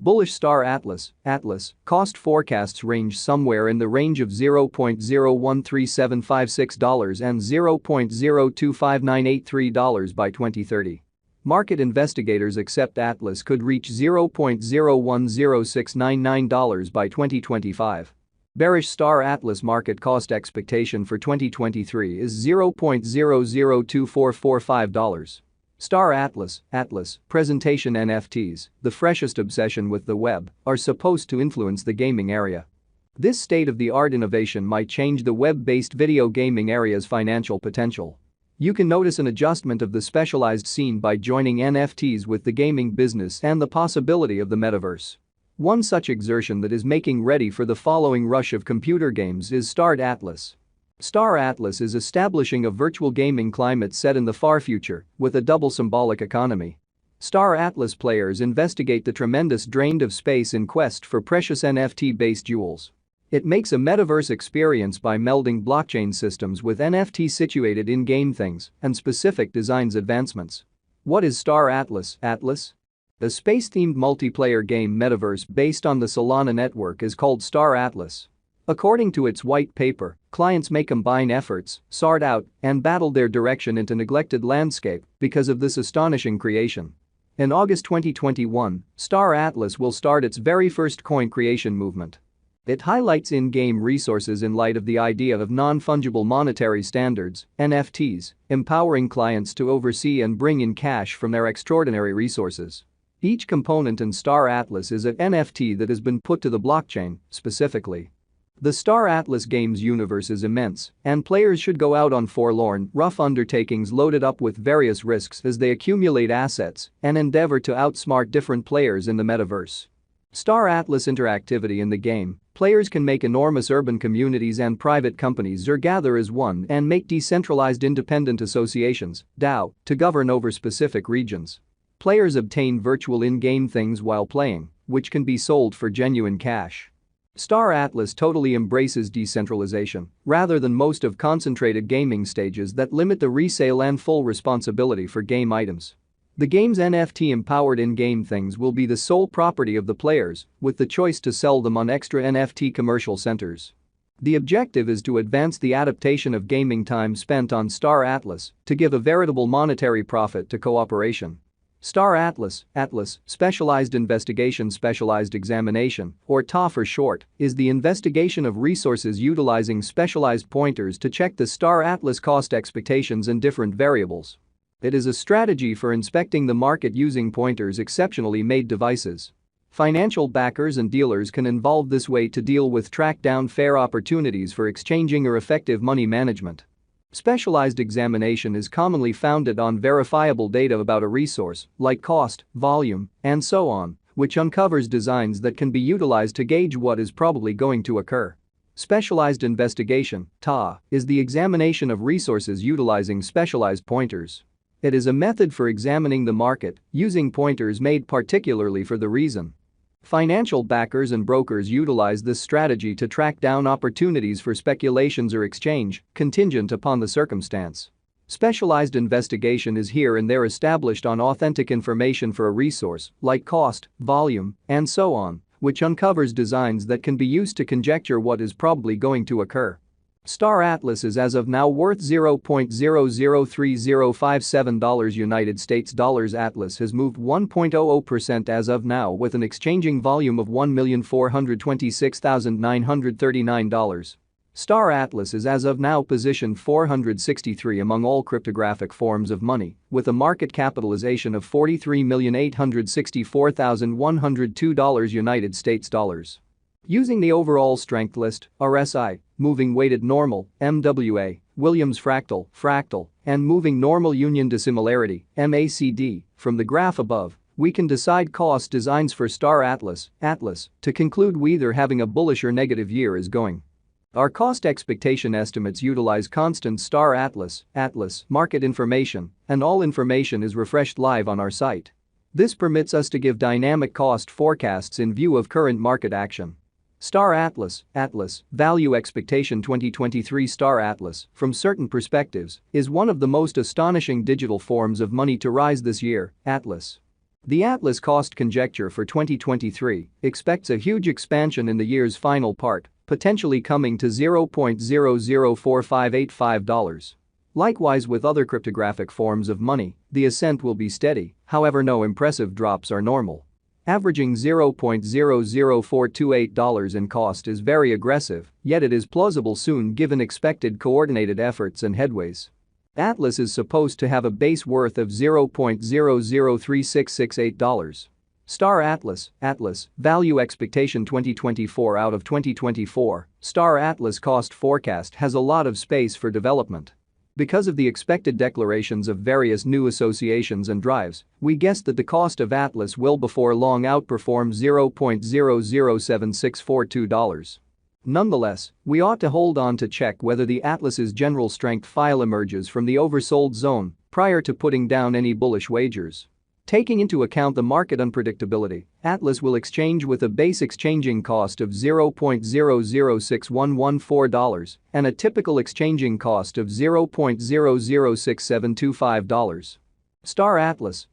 Bullish Star Atlas, cost forecasts range somewhere in the range of $0.013756 and $0.025983 by 2030. Market investigators accept Atlas could reach $0.010699 by 2025. Bearish Star Atlas market cost expectation for 2023 is $0.002445. Star Atlas, presentation NFTs, the freshest obsession with the web, are supposed to influence the gaming area. This state-of-the-art innovation might change the web-based video gaming area's financial potential. You can notice an adjustment of the specialized scene by joining NFTs with the gaming business and the possibility of the metaverse. One such exertion that is making ready for the following rush of computer games is Star Atlas. Star Atlas is establishing a virtual gaming climate set in the far future with a double symbolic economy. Star Atlas players investigate the tremendous drain of space in quest for precious NFT-based jewels. It makes a metaverse experience by melding blockchain systems with NFT situated in-game things and specific designs advancements. What is Star Atlas? A space-themed multiplayer game metaverse based on the Solana network is called Star Atlas. According to its white paper, clients may combine efforts, sort out, and battle their direction into neglected landscape because of this astonishing creation. In August 2021, Star Atlas will start its very first coin creation movement. It highlights in-game resources in light of the idea of non-fungible monetary standards, NFTs, empowering clients to oversee and bring in cash from their extraordinary resources. Each component in Star Atlas is an NFT that has been put to the blockchain, specifically. The Star Atlas games universe is immense, and players should go out on forlorn, rough undertakings loaded up with various risks as they accumulate assets and endeavor to outsmart different players in the metaverse. Star Atlas interactivity in the game, players can make enormous urban communities and private companies or gather as one and make decentralized independent associations, DAO, to govern over specific regions. Players obtain virtual in-game things while playing, which can be sold for genuine cash. Star Atlas totally embraces decentralization, rather than most of concentrated gaming stages that limit the resale and full responsibility for game items. The game's NFT-empowered in-game things will be the sole property of the players, with the choice to sell them on extra NFT commercial centers. The objective is to advance the adaptation of gaming time spent on Star Atlas to give a veritable monetary profit to cooperation. Star Atlas, Specialized Investigation Specialized Examination, or TA for short, is the investigation of resources utilizing specialized pointers to check the Star Atlas cost expectations and different variables. It is a strategy for inspecting the market using pointers exceptionally made devices. Financial backers and dealers can involve this way to deal with track down fair opportunities for exchanging or effective money management. Specialized examination is commonly founded on verifiable data about a resource, like cost, volume, and so on, which uncovers designs that can be utilized to gauge what is probably going to occur. Specialized investigation, TA, is the examination of resources utilizing specialized pointers. It is a method for examining the market using pointers made particularly for the reason. Financial backers and brokers utilize this strategy to track down opportunities for speculations or exchange, contingent upon the circumstance. Specialized investigation is here and there established on authentic information for a resource, like cost, volume, and so on, which uncovers designs that can be used to conjecture what is probably going to occur. Star Atlas is as of now worth $0.003057 United States dollars. Atlas has moved 1.00% as of now with an exchanging volume of $1,426,939. Star Atlas is as of now positioned 463 among all cryptographic forms of money, with a market capitalization of $43,864,102 United States dollars. Using the overall strength list, RSI, moving weighted normal, MWA, Williams fractal, and moving normal union dissimilarity, MACD, from the graph above, we can decide cost designs for Star Atlas, to conclude whether having a bullish or negative year is going. Our cost expectation estimates utilize constant Star Atlas market information, and all information is refreshed live on our site. This permits us to give dynamic cost forecasts in view of current market action. Star Atlas, Value Expectation 2023. Star Atlas, from certain perspectives, is one of the most astonishing digital forms of money to rise this year. Atlas The Atlas cost conjecture for 2023 expects a huge expansion in the year's final part, potentially coming to $0.004585. Likewise with other cryptographic forms of money, the ascent will be steady, however no impressive drops are normal. Averaging $0.00428 in cost is very aggressive, yet it is plausible soon given expected coordinated efforts and headways. Atlas is supposed to have a base worth of $0.003668. Star Atlas, value expectation 2024 out of 2024, Star Atlas cost forecast has a lot of space for development. Because of the expected declarations of various new associations and drives, we guessed that the cost of Atlas will before long outperform $0.007642. Nonetheless, we ought to hold on to check whether the Atlas's general strength file emerges from the oversold zone prior to putting down any bullish wagers. Taking into account the market unpredictability, Atlas will exchange with a base exchanging cost of $0.006114 and a typical exchanging cost of $0.006725. Star Atlas,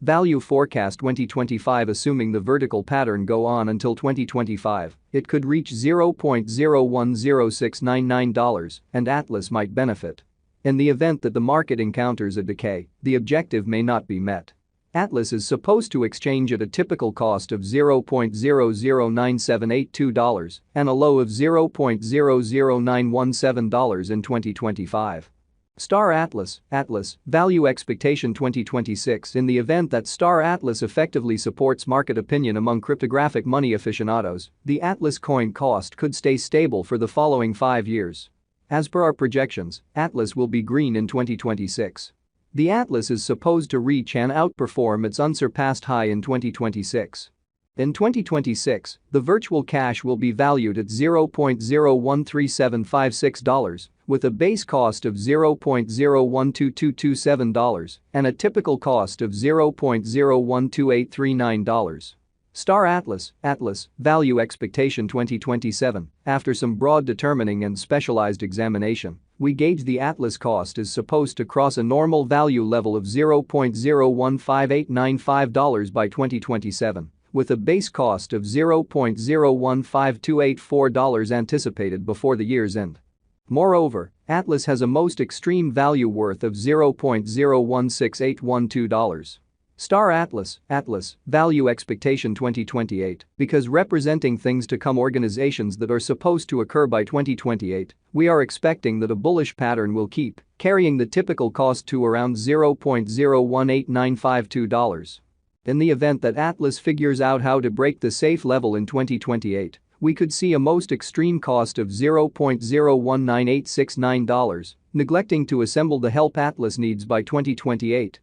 value forecast 2025 assuming the vertical pattern go on until 2025, it could reach $0.010699 and Atlas might benefit. In the event that the market encounters a decay, the objective may not be met. Atlas is supposed to exchange at a typical cost of $0.009782 and a low of $0.00917 in 2025. Star Atlas, value expectation 2026 in the event that Star Atlas effectively supports market opinion among cryptographic money aficionados, the Atlas coin cost could stay stable for the following 5 years. As per our projections, Atlas will be green in 2026. The Atlas is supposed to reach and outperform its unsurpassed high in 2026. In 2026, the virtual cash will be valued at $0.013756 with a base cost of $0.012227 and a typical cost of $0.012839. Star Atlas, value expectation 2027, after some broad determining and specialized examination, we gauge the Atlas cost is supposed to cross a normal value level of $0.015895 by 2027, with a base cost of $0.015284 anticipated before the year's end. Moreover, Atlas has a most extreme value worth of $0.016812. Star Atlas, value expectation 2028, because representing things to come organizations that are supposed to occur by 2028, we are expecting that a bullish pattern will keep carrying the typical cost to around $0.018952. In the event that Atlas figures out how to break the safe level in 2028, we could see a most extreme cost of $0.019869, neglecting to assemble the help Atlas needs by 2028,